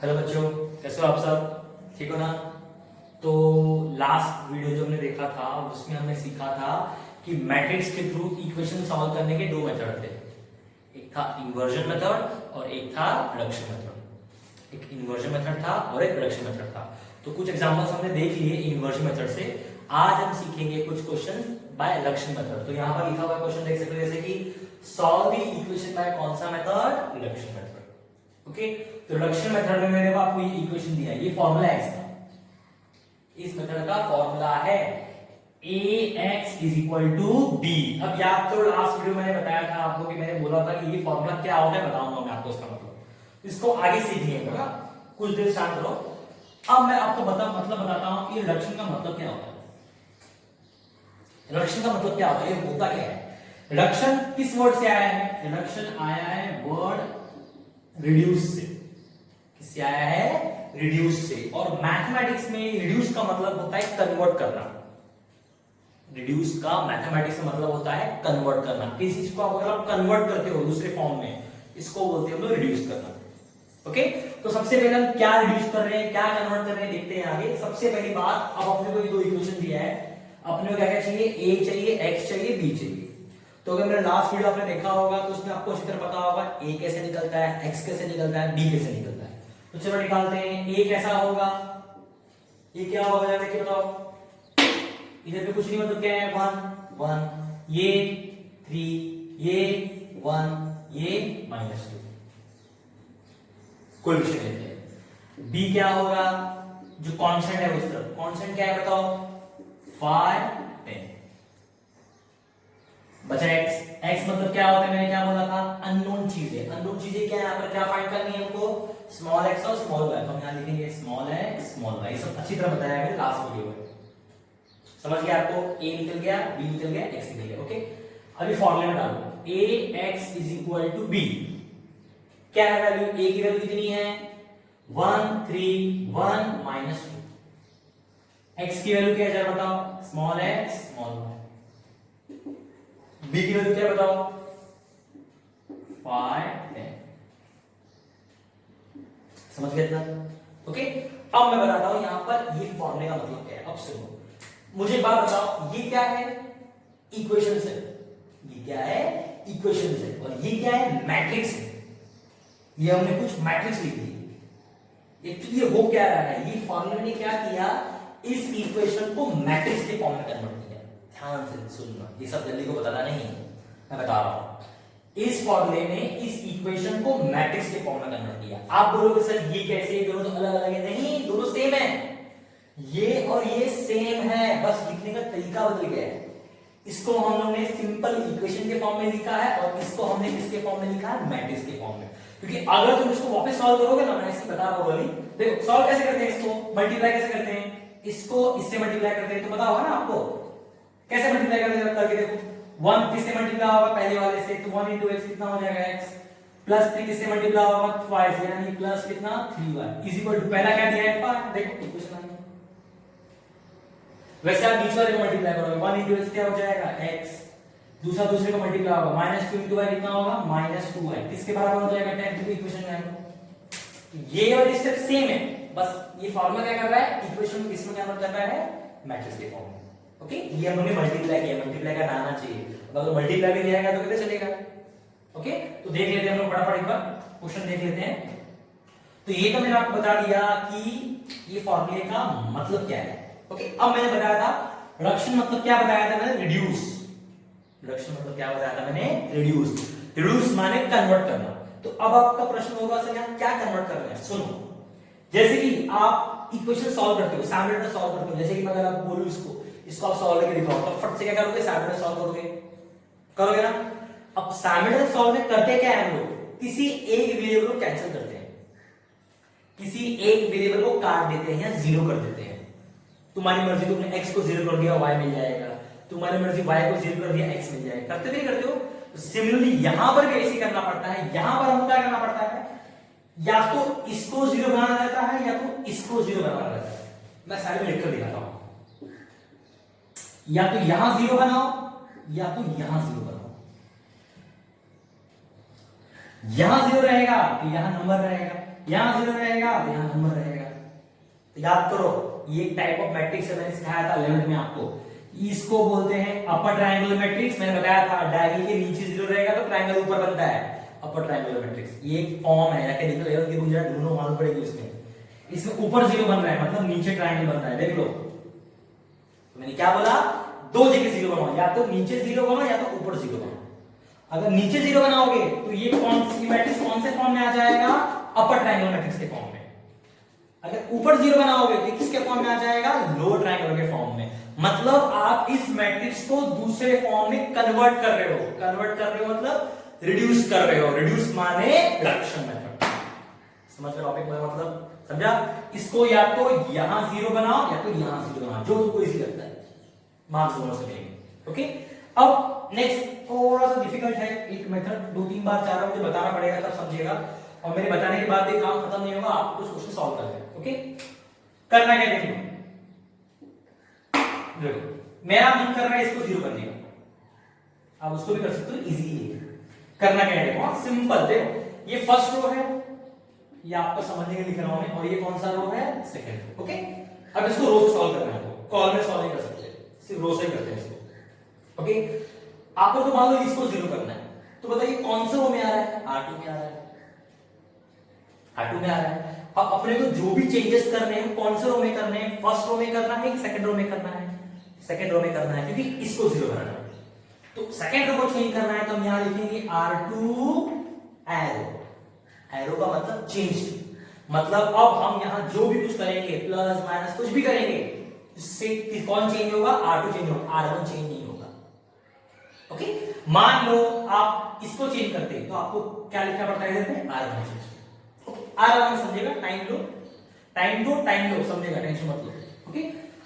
Hello बच्चों, कैसे हो आप सब? ठीक हो ना? तो लास्ट वीडियो जो हमने देखा था उसमें हमने सीखा था कि मैट्रिक्स के थ्रू इक्वेशन सॉल्व करने के दो मेथड थे। एक था इन्वर्जन मेथड और एक था रिडक्शन मेथड। एक इन्वर्जन मेथड था और एक रिडक्शन मेथड था। तो कुछ एग्जांपल्स हमने देख लिए इन्वर्जन मेथड से। आज हम सीखेंगे कुछ क्वेश्चन बाय रिडक्शन मेथड। तो यहाँ पर लिखा हुआ क्वेश्चन देख सकते हो, जैसे कि सॉल्व द इक्वेशन बाय कौन सा मेथड? Reduction method. ओके, तो रिडक्शन मेथड में मैंने आपको ये इक्वेशन दिया है, ये फॉर्मूला है इसका। इस मेथड का फॉर्मूला है ax = b। अब याद तो लास्ट वीडियो मैंने बताया था आपको कि मैंने बोला था कि ये फॉर्मूला क्या होता है, बताऊंगा मैं आपको इसका मतलब। इसको आगे सीखिएगा, कुछ देर शांत रहो। अब मैं आपको बताता हूं ये रिडक्शन का मतलब क्या होता है। रिडक्शन का मतलब क्या होता है, ये होता क्या है? रिडक्शन किस वर्ड से आया है? रिडक्शन आया है वर्ड रिड्यूस से। किससे आया है? रिड्यूस से। और मैथमेटिक्स में रिड्यूस का मतलब होता है कन्वर्ट करना। रिड्यूस का मैथमेटिक्स में मतलब होता है कन्वर्ट करना। किसी चीज को अगर आप कन्वर्ट करते हो दूसरे फॉर्म में, इसको बोलते हैं रिड्यूस करना। ओके, तो सबसे पहले हम क्या रिड्यूस कर रहे हैं, क्या कन्वर्ट कर रहे हैं, देखते हैं आगे। सबसे पहली बात, अब अपने को दो इक्वेशन दिया है, अपने को क्या क्या चाहिए? a चाहिए, x चाहिए, b चाहिए। तो अगर मेरा लास्ट वीडियो आपने देखा होगा तो उसमें आपको अच्छी तरह पता होगा a कैसे निकलता है, x कैसे निकलता है, b कैसे निकलता है। तो चलो निकालते हैं। a कैसा होगा? ये क्या होगा देखिए, बताओ। इधर पे कुछ नहीं हो तो क्या है? 1 1, ये 3, ये 1, ये -2। कोई विषय लेते हैं। b क्या होगा? जो कांस्टेंट है उस तरफ कांस्टेंट क्या है बताओ? 5 10। बचा x। x मतलब क्या होता है? मैंने क्या बोला था? अननोन चीजें। अननोन चीजें क्या है? यहाँ पर क्या फाइंड करनी है हमको? स्मॉल x और स्मॉल y। तो हम यहाँ लिखेंगे स्मॉल x स्मॉल y। सब अच्छी तरह बताया है लास्ट वीडियो में। समझ गया आपको? a निकल गया, b निकल गया, x निकल गया। ओके, अभी फॉर्मूले में डालो। ax = b। क्या है वैल्यू? a की वैल्यू कितनी है? 1 3 1 -2। x की वैल्यू क्या है जरा बताओ? Small x small y। b की वैल्यू क्या बताओ? 5 10। समझ गए इतना? ओके, अब मैं बताता हूं यहां पर ये फॉर्मूले का मतलब क्या है। अब सुनो, मुझे एक बात बताओ, ये क्या है? इक्वेशन है। ये क्या है? इक्वेशन है। और ये क्या है? मैट्रिक्स है। ये हमने कुछ मैट्रिक्स लिखी है। एक्चुअली ये हो क्या रहा है? ये फॉर्मूले ने क्या किया? इस इक्वेशन को मैट्रिक्स के फॉर्म में कन्वर्ट किया। ध्यान से सुनना, ये सब जल्दी को बताना नहीं है, मैं बता रहा हूं। इस फॉर्मूले ने इस इक्वेशन को मैट्रिक्स के फॉर्म में कन्वर्ट किया। आप बोलोगे सर ये कैसे? दोनों तो अलग अलग है। नहीं, दोनों सेम है। ये और ये सेम है, बस लिखने का तरीका बदल गया है। इसको हम लोगों ने सिंपल इक्वेशन के फॉर्म में लिखा है और इसको हमने किसके फॉर्म में लिखा है? मैट्रिक्स के फॉर्म में। क्योंकि अगर तुम इसको वापस सॉल्व करोगे ना, मैं ऐसे बता रहा हूं, देखो सॉल्व कैसे करते हैं, इसको मल्टीप्लाई कैसे करते हैं? इसको इससे मल्टीप्लाई करते हैं, तो पता होगा ना आपको कैसे मल्टीप्लाई करते हैं। करके देखो, 1 किससे मल्टीप्लाई होगा? पहले वाले से। तो 1 × x कितना हो जाएगा? x प्लस 3 किससे मल्टीप्लाई होगा? 5 से, यानी प्लस कितना? 3y इक्वल टू पहला क्या दिया है? 5। देखो इक्वेशन आ गया। वैसे आप बीच वाले को मल्टीप्लाई करोगे, 1 × x क्या हो जाएगा? x। दूसरा दूसरे को मल्टीप्लाई होगा, -2 × y कितना होगा? -2y। किसके बराबर हो जाएगा? 10 की इक्वेशन में आएगा। ये और स्टेप सेम है, बस ये फॉर्मूला क्या कर रहा है? इक्वेशन को किसमें कन्वर्ट कर रहा है? मैट्रिक्स के फॉर्म में। ओके, ये हम लोगों ने मल्टीप्लाई किया। मल्टीप्लाई का आना चाहिए, अगर मल्टीप्लाई भी नहीं आएगा तो कैसे चलेगा? ओके, तो देख लेते हैं हम लोग फटाफट एक बार क्वेश्चन देख लेते हैं। तो ये तो मैंने आपको बता दिया कि ये फॉर्मूले का मतलब क्या है। ओके, अब मैंने बताया था रिडक्शन मतलब क्या बताया था मैंने? रिड्यूस। रिडक्शन मतलब क्या बताया था मैंने? रिड्यूस। रिड्यूस माने कन्वर्ट करना। तो अब आपका प्रश्न होगा सर यहाँ क्या कन्वर्ट कर रहे हैं? सुनो, जैसे कि आप इक्वेशन सॉल्व करते हो, सैमलेटर सॉल्व करते हो। जैसे कि मैं अगर आप बोलूं इसको आप सॉल्व करके दिखाओ, तो फट से क्या करोगे? सैमलेटर सॉल्व करोगे ना? अब सैमलेटर सॉल्व में करते क्या है हम लोग? किसी एक वेरिएबल को कैंसिल करते हैं, किसी एक वेरिएबल को काट देते हैं या जीरो कर देते हैं। तुम्हारी मर्जी, तुमने x को 0 कर दिया y मिल जाएगा, तुम्हारी मर्जी y को 0 कर दिया x मिल जाएगा। करते नहीं करते हो? तो सिमिलरली यहां पर भी ऐसे करना पड़ता है। यहां पर हमको क्या करना पड़ता है? या तो इसको 0 बनाना रहता है या तो इसको 0 बनाना रहता है। मैं साइड में लिखकर दिखाता हूं, या तो यहां 0 बनाओ या तो यहां 0 बनाओ। यहां 0 रहेगा तो यहां नंबर रहेगा, यहां 0 रहेगा तो यहां नंबर रहेगा। तो याद करो, ये टाइप ऑफ मैट्रिक्स है, मैंने सिखाया था 11th में आपको। इसको बोलते हैं अपर ट्रायंगुलर मैट्रिक्स। मैंने बताया था डायगोनल के नीचे 0 रहेगा तो ट्रायंगल ऊपर बनता है, अपर ट्रायंगुलर मैट्रिक्स। ये एक फॉर्म है, जाके देख लो 11th की बुक जरा ढूंढो, मालूम पड़ेगी उसमें। इसमें ऊपर 0 बन रहा है मतलब नीचे ट्रायंगल बन रहा है, देख लो। तो मैंने क्या बोला, दो जगह 0 बनाओ, या तो नीचे 0 बनाओ या तो ऊपर 0 बनाओ। अगर नीचे 0 बनाओगे तो ये कौन सी मैट्रिक्स कौन से फॉर्म में आ जाएगा, अपर ट्रायंगुलर मैट्रिक्स के फॉर्म में। अगर ऊपर 0 बनाओगे तो किसके फॉर्म में आ जाएगा, लोअर ट्रायंगुलर के फॉर्म में। मतलब आप इस मैट्रिक्स को दूसरे फॉर्म में कन्वर्ट कर रहे हो। कन्वर्ट कर रहे हो मतलब रिड्यूस कर रहे हो। रिड्यूस माने रिडक्शन मेथड। समझ गए टॉपिक में, मतलब समझा। इसको या तो यहां 0 बनाओ या तो यहां 0 बनाओ, जो तुमको इजी लगता है, मार्क्स दोनों से मिलेंगे। ओके, अब नेक्स्ट थोड़ा सा डिफिकल्ट है एक मेथड, 2-3 बार 4 बार मुझे बताना पड़ेगा तब समझिएगा, और मेरे बताने के बाद भी काम खत्म नहीं होगा, आपको कुछ क्वेश्चन सॉल्व करना है। ओके, करना क्या देखो, मेरा मन कर रहा है इसको 0 करने का, आप उसको भी कर सकते हो, इजी है। करना क्या है देखो, सिंपल। देखो ये फर्स्ट रो है, ये आपको समझने के लिए लिख रहा हूं मैं, और ये कौन सा रो है, सेकंड। ओके, अब इसको रो से सॉल्व करना है, कॉल में सॉल्व नहीं कर सकते, सिर्फ रो से ही करते हैं इसको। ओके, आपको तो मान लो इसको 0 करना है, तो बताइए कौन सा रो में आ रहा है, R2 में आ रहा है, R2 में आ रहा है। अब अपने को जो भी चेंजेस करने हैं कौन से रो में करने हैं, फर्स्ट रो में करना है कि सेकंड रो में करना है, सेकंड रो में करना है, क्योंकि इसको 0 बनाना है। तो सेकंड रो को चेंज करना है तो हम यहां लिखेंगे R2 एरो। एरो का मतलब चेंज, मतलब अब हम यहां जो भी कुछ करेंगे, प्लस माइनस कुछ भी करेंगे, इससे कौन चेंज होगा, R2 चेंज होगा, R1 चेंज नहीं होगा। ओके, मान लो आप इसको चेंज करते हैं तो आपको क्या लिखना पड़ता है इधर पे, R1 चेंज। R1 समझेगा, टाइम लो, टाइम लो, समझेगा, टेंशन मत लो। ओके,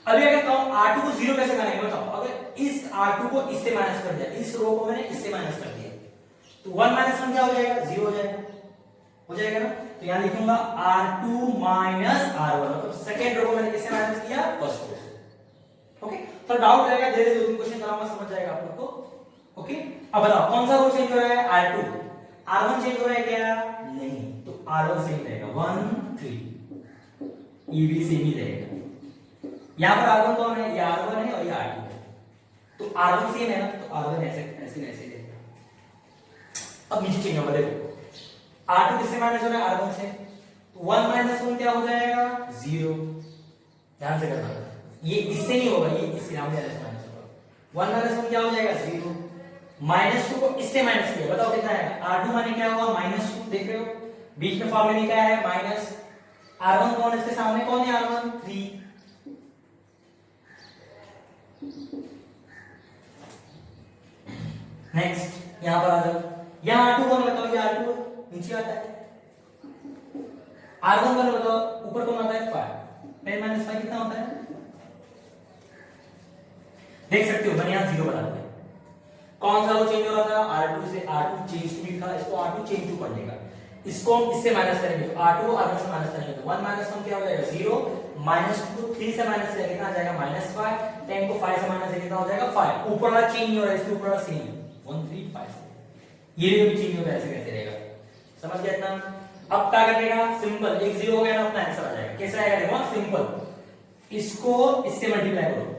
अभी अगर कहूं R2 को 0 कैसे बनाएंगे बताओ। अगर इस R2 को इससे माइनस कर दिया, इस रो को मैंने इससे माइनस कर दिया, तो 1 माइनस 1 क्या हो जाएगा, 0 हो जाएगा, हो जाएगा ना। तो यहां लिखूंगा R2 माइनस R1, मतलब सेकंड रो को मैंने किससे माइनस किया, फर्स्ट रो से। ओके, तो डाउट रहेगा, धीरे धीरे 2-3 क्वेश्चन कराऊंगा, समझ जाएगा आप लोग को। ओके, अब बताओ कौन सा रो चेंज हो रहा है, R2, R1 चेंज हो रहा है क्या, नहीं, तो R1 सेम रहेगा, 1 3, ये भी सेम ही रहेगा। यहां पर R1 कौन है, ये R1 है और ये R2 है, तो R1 सेम है ना, तो R1 ऐसे ऐसे ऐसे रहेगा। अब नीचे चेंज होगा, देखो R2 किससे माइनस हो रहा है, R1 से, तो 1 माइनस 1 क्या हो जाएगा, 0। ध्यान से करना, ये इससे नहीं होगा, ये इससे हम माइनस होगा, 1 माइनस 1 क्या हो जाएगा, 0। -2 को इससे माइनस किया, बताओ कितना है, R2 माने क्या हुआ, -2, देख रहे हो बीच में फॉर्मूले में क्या है, माइनस। R1 कौन है इसके सामने, कौन है R1, 3। नेक्स्ट यहां पर आ जाओ, यहां R2 कौन बताओ, ये R2 नीचे आता है, R1 कौन बताओ, ऊपर कौन आता है, 5, 10 - 5 कितना होता है, देख सकते हो, मैंने यहां 0 बना दिया। कौन सा रो चेंज हो रहा था, R2 से R2 चेंज टू लिखा, इसको R2 चेंज टू पढ़ने का, इसको हम इससे माइनस करेंगे, तो R2 को R1 से माइनस करेंगे, तो 1 माइनस 1 क्या हो जाएगा, 0, -2 को 3 से माइनस करेंगे कितना आ जाएगा, -5, 10 को 5 से माइनस करेंगे कितना हो जाएगा, 5। ऊपर वाला चेंज नहीं हो रहा है, इसके ऊपर वाला सेम, 1 3 5, ये भी चेंज हो रहा है, ऐसे कैसे रहेगा, समझ गया इतना। अब क्या करेगा, सिंपल, एक 0 हो गया ना, अपना आंसर आ जाएगा। कैसे आएगा देखो, सिंपल, इसको इससे मल्टीप्लाई करो,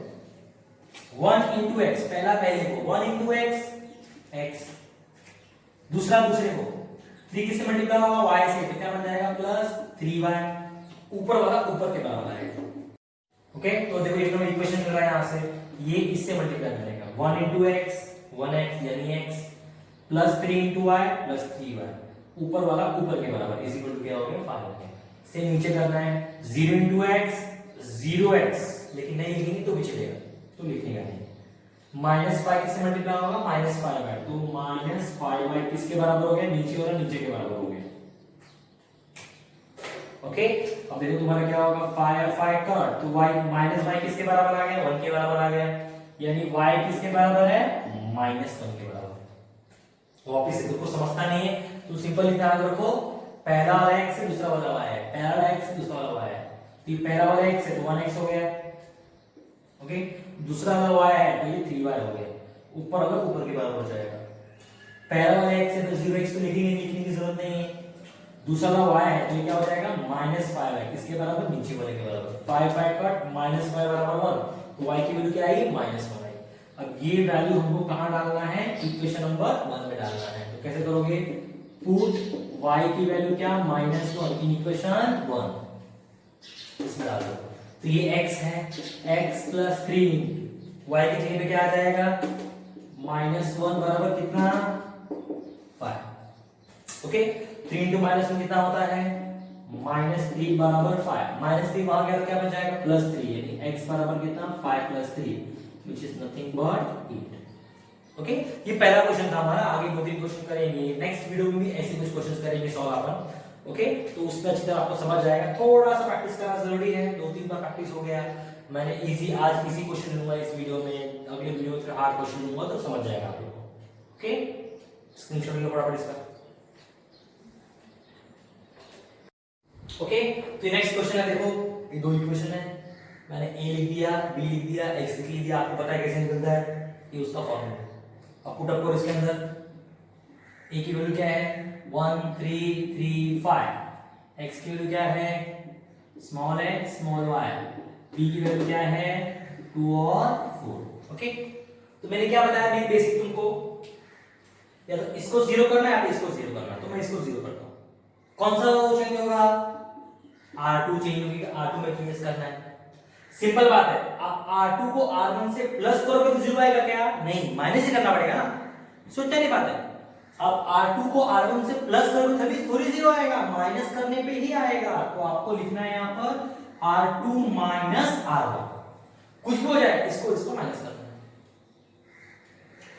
1 into x, पहला पहले को 1 into x, x, दूसरा दूसरे को 3 किससे मल्टीप्लाई होगा, y से, तो क्या बन जाएगा, +3y, ऊपर वाला ऊपर के बराबर आएगा। ओके, तो देखो एक नंबर इक्वेशन मिल रहा है यहां से, ये इससे मल्टीप्लाई करेगा, 1 into x, 1x यानी x, +3 into y, +3y, ऊपर वाला ऊपर के बराबर, इज इक्वल टू क्या हो गया, 5 हो गया। से नीचे करना है, 0 into x, 0x, लेकिन नहीं लिखेंगे तो भी चलेगा, तो लिखने का नहीं। -5 किससे मल्टीप्लाई होगा, -5y, तो -5y किसके बराबर हो गया, नीचे वाला नीचे के बराबर हो गया। ओके, अब देखो तुम्हारा क्या होगा, 5 कट, तो y -y किसके बराबर आ गया, 1 के बराबर आ गया, यानी y किसके बराबर है, -1 के बराबर। वापिस से तुमको समझता नहीं है तो सिंपल ध्यान रखो, पहला वाला x है, दूसरा वाला y है, पहला वाला x है, दूसरा वाला y है, तो ये पहला वाला x है तो 1x हो गया, ओके, दूसरा वाला y है तो ये 3y हो गया, ऊपर वाला ऊपर के बराबर हो जाएगा। पहला वाला x है तो 0x तो लिखेंगे, लिखने की जरूरत नहीं है। दूसरा वाला y है तो ये क्या हो जाएगा -5 किसके बराबर, नीचे वाले के बराबर। 5 5 कट -5 बराबर 1, तो y की वैल्यू क्या आई -1 आई। अब ये वैल्यू हमको कहां डालना है, इक्वेशन नंबर 1 में डालना है। तो कैसे करोगे, पुट y की वैल्यू क्या -1 इन इक्वेशन 1, इसमें डाल दो। तो ये x है, x + 3 y की जगह पे क्या आ जाएगा -1 बराबर कितना 5। ओके 3 × -1 कितना होता है -3 बराबर 5। -3 वहां गया तो क्या बन जाएगा +3, यानी x बराबर कितना 5 + 3 which is nothing but 8। Okay ये पहला क्वेश्चन था हमारा। आगे 2-3 क्वेश्चन करेंगे, नेक्स्ट वीडियो में भी ऐसे कुछ क्वेश्चंस करेंगे सॉल्व अपन। ओके तो उसमें अच्छी तरह आपको समझ जाएगा। थोड़ा सा प्रैक्टिस करना जरूरी है, 2-3 बार प्रैक्टिस हो गया। मैंने इजी आज इजी क्वेश्चन लूंगा इस वीडियो में, अगले वीडियो में फिर हार्ड क्वेश्चन लूंगा तो समझ जाएगा आप लोग को। ओके स्क्रीनशॉट ले लो फटाफट इसका। ओके तो नेक्स्ट क्वेश्चन है, देखो ये दो इक्वेशन है, मैंने a लिख दिया, b लिख दिया, x लिख दिया। आपको पता है कैसे निकलता है, ये उसका फॉर्मूला। अब पुट अप करो इसके अंदर। a की वैल्यू क्या है 1 3 3 5, x की वैल्यू क्या है small x small y, b की वैल्यू क्या है 2 और 4। ओके तो मैंने क्या बताया अभी बेसिक तुमको, या तो इसको 0 करना है या इसको 0 करना है। तो मैं इसको 0 करता हूं, कौन सा चेंज होगा r2 चेंज होगी, r2 में चेंज करना है। सिंपल बात है, आप r2 को r1 से प्लस करोगे तो 0 आएगा क्या, नहीं माइनस ही करना पड़ेगा ना, सोचने की बात है। अब r2 को r1 से प्लस करोगे तभी थोड़ी 0 आएगा, माइनस करने पे ही आएगा। तो आपको लिखना है यहां पर r2 माइनस r1, कुछ भी हो जाए इसको माइनस करना है।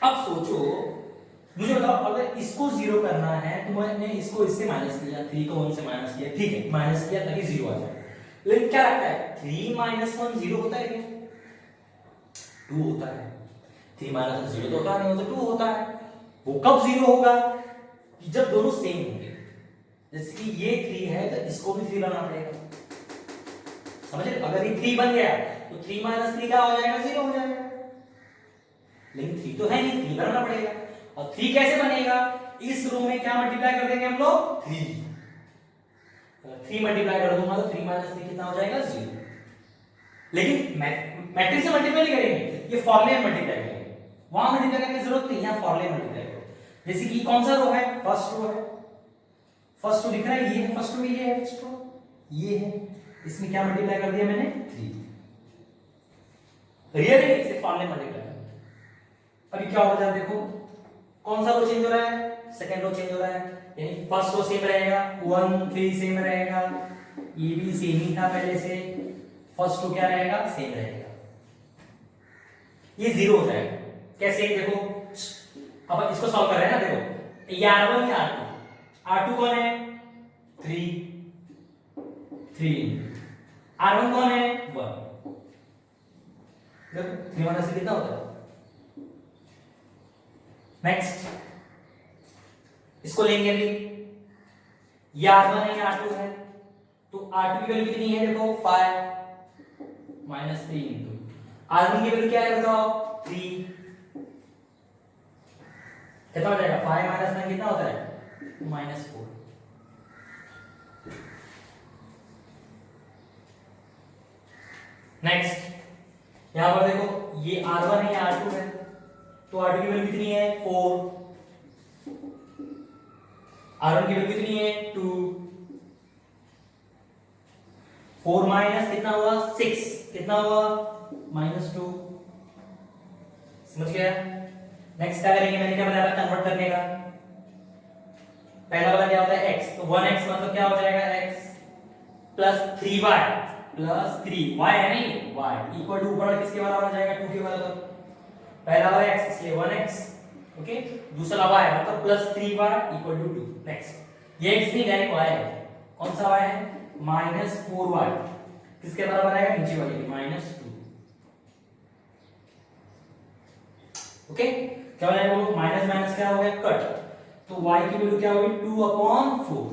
अब सोचो, मुझे बताओ अगर इसको 0 करना है तो मैंने इसको इससे माइनस किया, 3 को 1 से माइनस किया, ठीक है माइनस किया ताकि 0 आ जाए। लेकिन क्या लगता है 3 - 1 0 होता है क्या, 2 होता है। 3 - 1 0 तो होता नहीं, वो तो 2 होता है। वो कब 0 होगा कि जब दोनों सेम होंगे। जैसे कि ये 3 है तो इसको भी 3 बनाना पड़ेगा, समझ रहे। अगर ये 3 बन गया तो 3 - 3 क्या हो जाएगा 0 हो जाएगा। लेकिन 3 तो है नहीं, 3 बनाना पड़ेगा। और 3 कैसे बनेगा, इस रो में क्या मल्टीप्लाई कर देंगे हम लोग 3 मल्टीप्लाई कर दूंगा तो 3 - 3 कितना हो जाएगा 0। लेकिन मैट्रिक्स से मल्टीप्लाई नहीं करेंगे, ये फॉर्मूले में मल्टीप्लाई करेंगे। वहां मल्टीप्लाई करने की जरूरत नहीं, यहां फॉर्मूले में मल्टीप्लाई करो। जैसे कि कौन सा रो है, फर्स्ट रो है, फर्स्ट रो दिख रहा है, ये है फर्स्ट रो, ये है फर्स्ट रो, ये है, इसमें क्या मल्टीप्लाई कर दिया मैंने 3। रियल है, इसे फॉर्मूले में मल्टीप्लाई कर। अभी क्या होगा देखो, कौन सा रो चेंज हो रहा है, सेकंड रो चेंज हो रहा है, यानी फर्स्ट रो सेम रहेगा, 1 3 सेम रहेगा, ये भी सेम ही था पहले से, फर्स्ट रो क्या रहेगा सेम रहेगा, ये 0 हो जाएगा। कैसे देखो, अब इसको सॉल्व कर रहे हैं ना, देखो ये r1 या r2 कौन है 3 r1 कौन है 1, देखो 3 - से कितना होता है। नेक्स्ट इसको लेंगे अभी, ये r1 है या r2 है, तो r2 की वैल्यू कितनी है देखो 5 - 3 इंटू r1 की वैल्यू क्या है बताओ 3, कितना हो जाएगा 5 - 9 कितना होता है -4। नेक्स्ट यहां पर देखो ये r1 है या r2 है, तो r2 की वैल्यू कितनी है 4, r1 की वैल्यू कितनी है 2, 4 माइनस कितना हुआ 6, कितना हुआ -2, समझ गया। नेक्स्ट क्या करेंगे, मैंने क्या बताया था कन्वर्ट करने का। पहला वाला क्या होता है x, तो 1x मतलब क्या हो जाएगा x plus 3y plus 3y है नहीं y इक्वल टू ऊपर किसके बराबर आ जाएगा 2 के बराबर। पहला वाला x इसलिए 1x, ओके, दूसरा y मतलब plus 3y equal to 2। Next ये x नहीं डायरेक्ट y है, कौन सा y है -4y, किसके बराबर आएगा नीचे वाले के -2। ओके क्या हो जाएगा वो माइनस माइनस क्या हो गया कट, तो y की वैल्यू क्या होगी 2/4।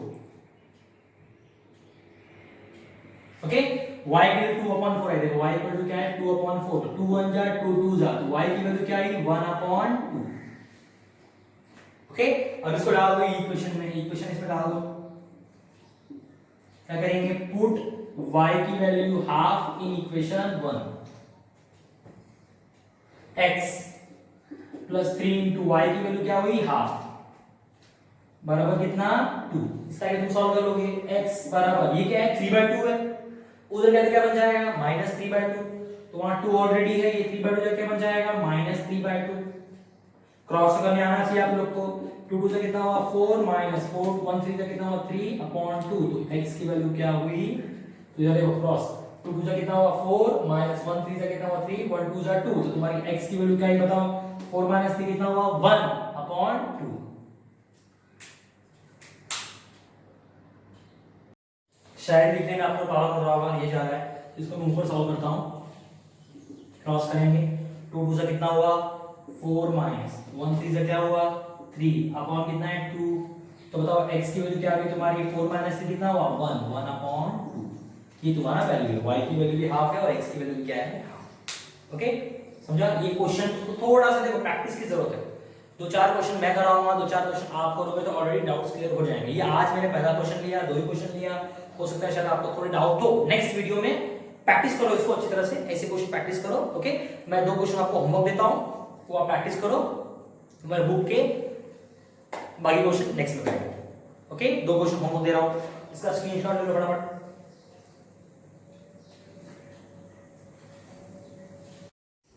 ओके y की वैल्यू 2/4 है, देखो y इक्वल टू क्या है 2/4, 2 1 जा 2 2 जा, तो y की वैल्यू क्या आएगी 1/2। ओके, अब इसको डाल दो इक्वेशन में, इक्वेशन इसमें डाल दो, क्या करेंगे, पुट y की value half in equation 1, x plus 3 into Y की वैल्यू क्या हुई, हाफ, बराबर कितना 2। इसका तुम सॉल्व कर लोगे, x बराबर, ये क्या है 3/2 है, उधर क्या बन जाएगा -3/2, तो वहां 2 ऑलरेडी है, ये 3/2 क्या बन जाएगा -3/2। क्रॉस करने आना चाहिए आप लोग को, 2 2 से कितना हुआ 4 -4 1 3 से कितना हुआ 3/2, तो x की वैल्यू क्या हुई, तो इधर देखो क्रॉस, 2 2 से कितना हुआ 4 -1 3 से कितना हुआ 3 1 2 से 2, तो तुम्हारी x की वैल्यू क्या है बताओ, 4 - 3 कितना हुआ 1/2। शायद लिखने में आप लोग प्रॉब्लम हो रहा होगा, ये जा रहा है, इसको मैं ऊपर सॉल्व करता हूं, क्रॉस करेंगे, 2 2 से कितना हुआ 4 -1 3 से क्या हुआ 3 अपॉन कितना है 2, तो बताओ x की वैल्यू क्या आ गई तुम्हारी, 4 - 3 कितना हुआ 1/2, ये तुम्हारा वैल्यू है, y की वैल्यू भी हाफ है और x की वैल्यू क्या है हाफ। ओके, समझा। ये क्वेश्चन तो थोड़ा सा देखो प्रैक्टिस की जरूरत है, 2-4 क्वेश्चन मैं कराऊंगा, 2-4 क्वेश्चन आप करोगे तो ऑलरेडी डाउट्स क्लियर हो जाएंगे। ये आज मैंने पहला क्वेश्चन लिया, 2 ही क्वेश्चन लिया, हो सकता है शायद आपको थोड़े डाउट हो, नेक्स्ट वीडियो में प्रैक्टिस करो इसको अच्छी तरह से, ऐसे क्वेश्चन प्रैक्टिस करो। ओके, मैं 2 क्वेश्चन आपको होमवर्क देता हूं, वो आप प्रैक्टिस करो, मैं बुक के बाकी क्वेश्चन नेक्स्ट में करेंगे। ओके, 2 क्वेश्चन होमवर्क दे रहा हूं, इसका स्क्रीनशॉट ले लो फटाफट।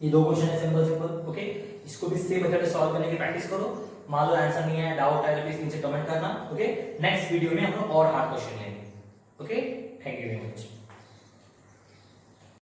ये 2 क्वेश्चन है सिंपल सिंपल। ओके, इसको भी सेम मेथड से सॉल्व करने की प्रैक्टिस करो, मान लो आंसर नहीं है, डाउट है तो प्लीज नीचे कमेंट करना। ओके, नेक्स्ट वीडियो में हम लोग और हार्ड क्वेश्चन लेंगे। Okay, thank you very much.